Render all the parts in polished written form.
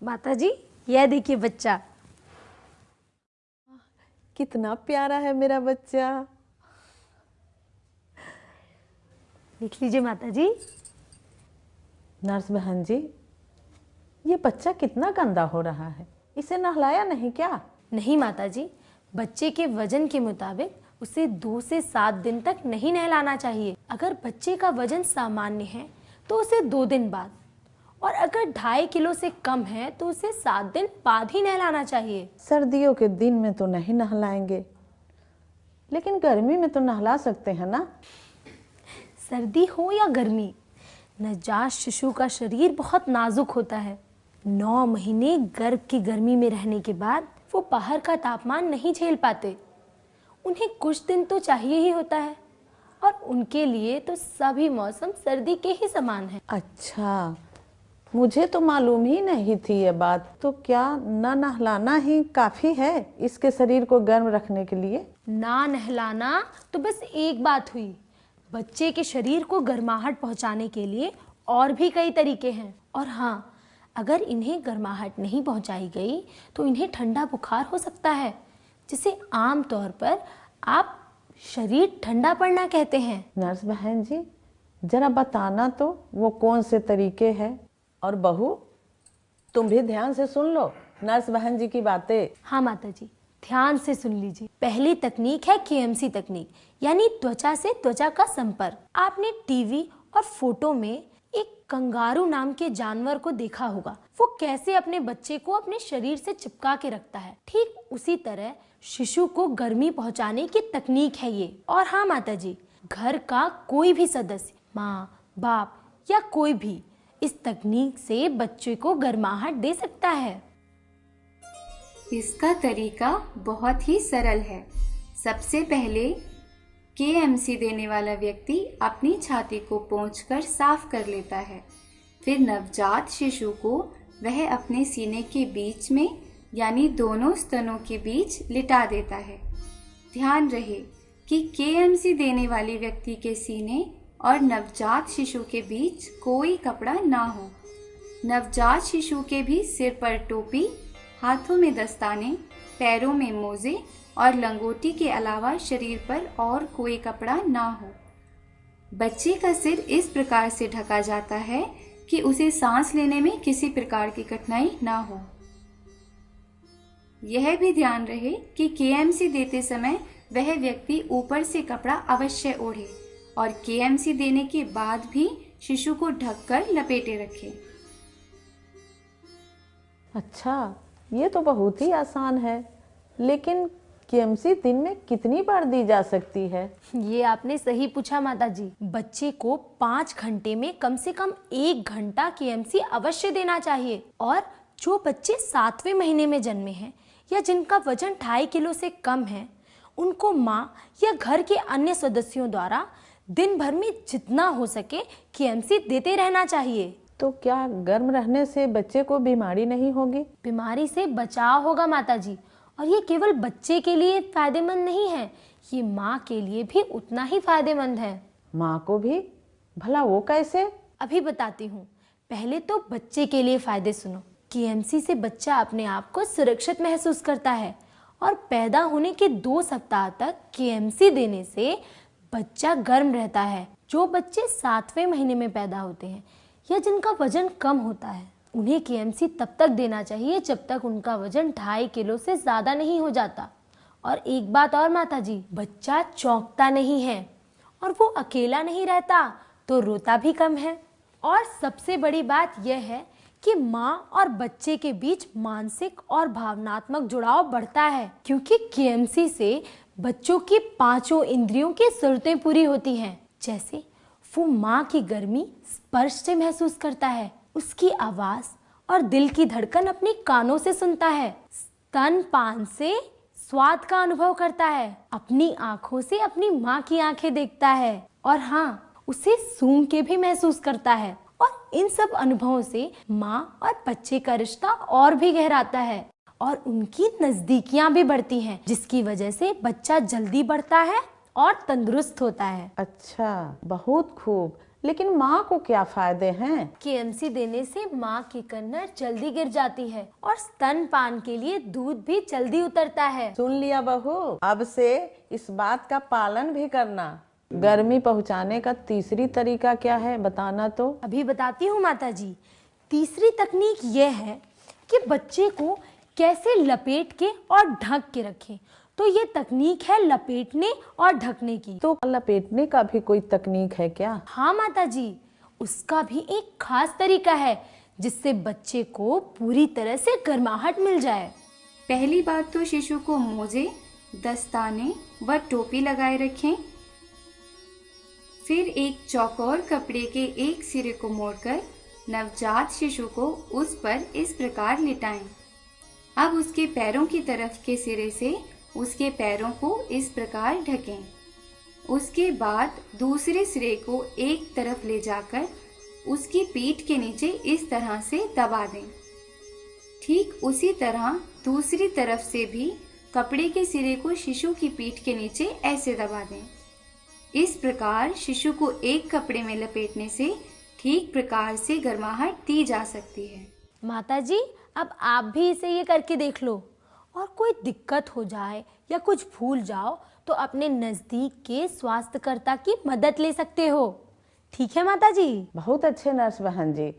माताजी, यह देखिए बच्चा। कितना प्यारा है मेरा बच्चा। देख लीजिए माताजी। नर्स बहन जी, ये बच्चा कितना गंदा हो रहा है, इसे नहलाया नहीं क्या? नहीं माताजी, बच्चे के वजन के मुताबिक उसे 2 से 7 दिन तक नहीं नहलाना चाहिए। अगर बच्चे का वजन सामान्य है तो उसे 2 दिन बाद, और अगर 2.5 किलो से कम है तो उसे 7 दिन बाद ही नहलाना चाहिए। सर्दियों के दिन में तो नहीं नहलाएंगे, लेकिन गर्मी में तो नहला सकते हैं ना? सर्दी हो या गर्मी, नवजात शिशु का शरीर बहुत नाजुक होता है। 9 महीने गर्भ की गर्मी में रहने के बाद वो बाहर का तापमान नहीं झेल पाते। उन्हें कुछ दिन तो चाहिए ही होता है, और उनके लिए तो सभी मौसम सर्दी के ही समान है। अच्छा, मुझे तो मालूम ही नहीं थी ये बात। तो क्या न नहलाना ही काफी है इसके शरीर को गर्म रखने के लिए? ना नहलाना तो बस एक बात हुई, बच्चे के शरीर को गर्माहट पहुंचाने के लिए और भी कई तरीके हैं। और हाँ, अगर इन्हें गर्माहट नहीं पहुंचाई गई तो इन्हें ठंडा बुखार हो सकता है, जिसे आम तौर पर आप शरीर ठंडा पड़ना कहते हैं। नर्स बहन जी, जरा बताना तो वो कौन से तरीके हैं। और बहू, तुम भी ध्यान से सुन लो नर्स बहन जी की बातें। हाँ माताजी, ध्यान से सुन लीजिए। पहली तकनीक है KMC तकनीक, यानी त्वचा से त्वचा का संपर्क। आपने टीवी और फोटो में एक कंगारू नाम के जानवर को देखा होगा, वो कैसे अपने बच्चे को अपने शरीर से चिपका के रखता है। ठीक उसी तरह शिशु को गर्मी पहुंचाने की तकनीक है ये। और हाँ माताजी, घर का कोई भी सदस्य, माँ, बाप या कोई भी इस तकनीक से बच्चे को गर्माहट दे सकता है। इसका तरीका बहुत ही सरल है। सबसे पहले KMC देने वाला व्यक्ति अपनी छाती को पोंछकर साफ कर लेता है। फिर नवजात शिशु को वह अपने सीने के बीच में, यानी दोनों स्तनों के बीच लिटा देता है। ध्यान रहे कि KMC देने वाले व्यक्ति के सीने और नवजात शिशु के बीच कोई कपड़ा ना हो। नवजात शिशु के भी सिर पर टोपी, हाथों में दस्ताने, पैरों में मोजे और लंगोटी के अलावा शरीर पर और कोई कपड़ा ना हो। बच्चे का सिर इस प्रकार से ढका जाता है कि उसे सांस लेने में किसी प्रकार की कठिनाई ना हो। यह भी ध्यान रहे कि KMC देते समय वह व्यक्ति ऊपर से कपड़ा अवश्य ओढ़े और KMC देने के बाद भी शिशु को ढककर लपेटे रखे। अच्छा, ये तो बहुत ही आसान है, लेकिन KMC दिन में कितनी बार दी जा सकती है? ये आपने सही पूछा माताजी। बच्चे को 5 घंटे में कम से कम 1 घंटा KMC अवश्य देना चाहिए। और जो बच्चे 7वें महीने में जन्मे हैं या जिनका वजन 2.5 किलो से कम है, उनको माँ या घर के अन्य सदस्यों द्वारा दिन भर में जितना हो सके KMC देते रहना चाहिए। तो क्या गर्म रहने से बच्चे को बीमारी नहीं होगी? बीमारी से बचाव होगा माताजी, और ये केवल बच्चे के लिए फायदेमंद नहीं है, ये माँ के लिए भी उतना ही फायदेमंद है। माँ को भी? भला वो कैसे? अभी बताती हूँ। पहले तो बच्चे के लिए फायदे सुनो। KMC से बच्चा अपने आप को सुरक्षित महसूस करता है, और पैदा होने के 2 सप्ताह तक KMC देने से बच्चा गर्म रहता है। जो बच्चे 7वें महीने में पैदा होते हैं या जिनका वजन कम होता है, उन्हें KMC तब तक देना चाहिए जब तक उनका वजन 2.5 किलो से ज्यादा नहीं हो जाता। और एक बात और माताजी, बच्चा चौंकता नहीं है और वो अकेला नहीं रहता तो रोता भी कम है। और सबसे बड़ी बात यह है कि माँ और बच्चे के बीच मानसिक और भावनात्मक जुड़ाव बढ़ता है, क्योंकि KMC से बच्चों की 5 इंद्रियों की जरूरतें पूरी होती हैं। जैसे वो माँ की गर्मी स्पर्श से महसूस करता है, उसकी आवाज और दिल की धड़कन अपनी कानों से सुनता है, स्तनपान से स्वाद का अनुभव करता है, अपनी आंखों से अपनी माँ की आंखें देखता है और हाँ, उसे सूंघ के भी महसूस करता है। और इन सब अनुभवों से माँ और बच्चे का रिश्ता और भी गहराता है और उनकी नजदीकियां भी बढ़ती हैं, जिसकी वजह से बच्चा जल्दी बढ़ता है और तंदुरुस्त होता है। अच्छा, बहुत खूब। लेकिन माँ को क्या फायदे हैं? केएमसी देने से माँ की कन्नड़ जल्दी गिर जाती है और स्तनपान के लिए दूध भी जल्दी उतरता है। सुन लिया बहू, अब से इस बात का पालन भी करना। गर्मी पहुँचाने का तीसरी तरीका क्या है, बताना तो। अभी बताती हूँ माता जी। तीसरी तकनीक यह है कि बच्चे को कैसे लपेट के और ढक के रखें। तो ये तकनीक है लपेटने और ढकने की। तो लपेटने का भी कोई तकनीक है क्या? हाँ माता जी, उसका भी एक खास तरीका है जिससे बच्चे को पूरी तरह से गर्माहट मिल जाए। पहली बात तो शिशु को मोजे, दस्ताने व टोपी लगाए रखें। फिर एक चौकोर कपड़े के एक सिरे को मोड़कर नवजात शिशु को उस पर इस प्रकार लिटाएं। अब उसके पैरों की तरफ के सिरे से उसके पैरों को इस प्रकार ढकें। उसके बाद दूसरे सिरे को एक तरफ ले जाकर उसकी पीठ के नीचे इस तरह से दबा दें। ठीक उसी तरह दूसरी तरफ से भी कपड़े के सिरे को शिशु की पीठ के नीचे ऐसे दबा दें। इस प्रकार शिशु को एक कपड़े में लपेटने से ठीक प्रकार से गर्माहट दी जा सकती है। माता जी, अब आप भी इसे ये करके देख लो और कोई दिक्कत हो जाए या कुछ भूल जाओ तो अपने नजदीक के स्वास्थ्यकर्ता की मदद ले सकते हो। ठीक है माता जी? बहुत अच्छे नर्स बहन जी,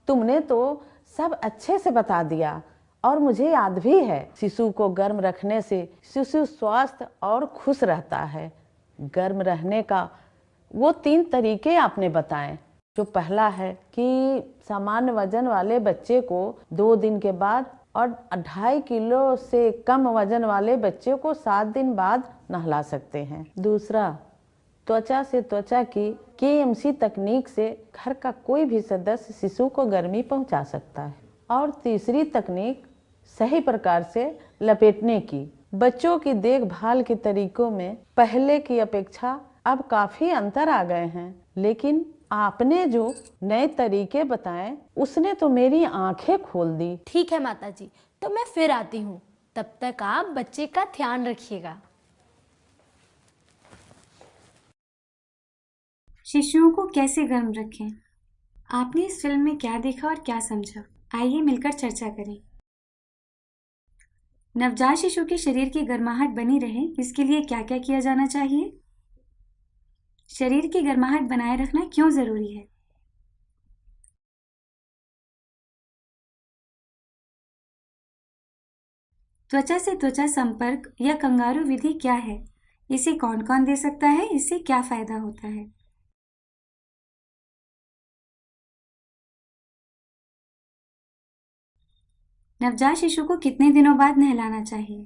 तुमने तो सब अच्छे से बता दिया और मुझे याद भी है। शिशु को गर्म रखने से शिशु स्वस्थ और खुश रहता है। गर्म रहने का वो 3 तरीके आपने बताए। जो पहला है कि सामान्य वजन वाले बच्चे को 2 दिन के बाद और 2.5 किलो से कम वजन वाले बच्चे को 7 दिन बाद नहला सकते हैं। दूसरा, त्वचा से त्वचा की केएमसी तकनीक से घर का कोई भी सदस्य शिशु को गर्मी पहुंचा सकता है। और तीसरी तकनीक सही प्रकार से लपेटने की। बच्चों की देखभाल के तरीकों में पहले की अपेक्षा अब काफी अंतर आ गए हैं, लेकिन आपने जो नए तरीके बताए उसने तो मेरी आंखें खोल दी। ठीक है माता जी, तो मैं फिर आती हूँ। तब तक आप बच्चे का ध्यान रखिएगा। शिशुओं को कैसे गर्म रखें? आपने इस फिल्म में क्या देखा और क्या समझा? आइए मिलकर चर्चा करें। नवजात शिशु के शरीर की गर्माहट बनी रहे, इसके लिए क्या क्या किया जाना चाहिए? शरीर की गर्माहट बनाए रखना क्यों जरूरी है? त्वचा से त्वचा संपर्क या कंगारू विधि क्या है? इसे कौन कौन दे सकता है? इससे क्या फायदा होता है? नवजात शिशु को कितने दिनों बाद नहलाना चाहिए?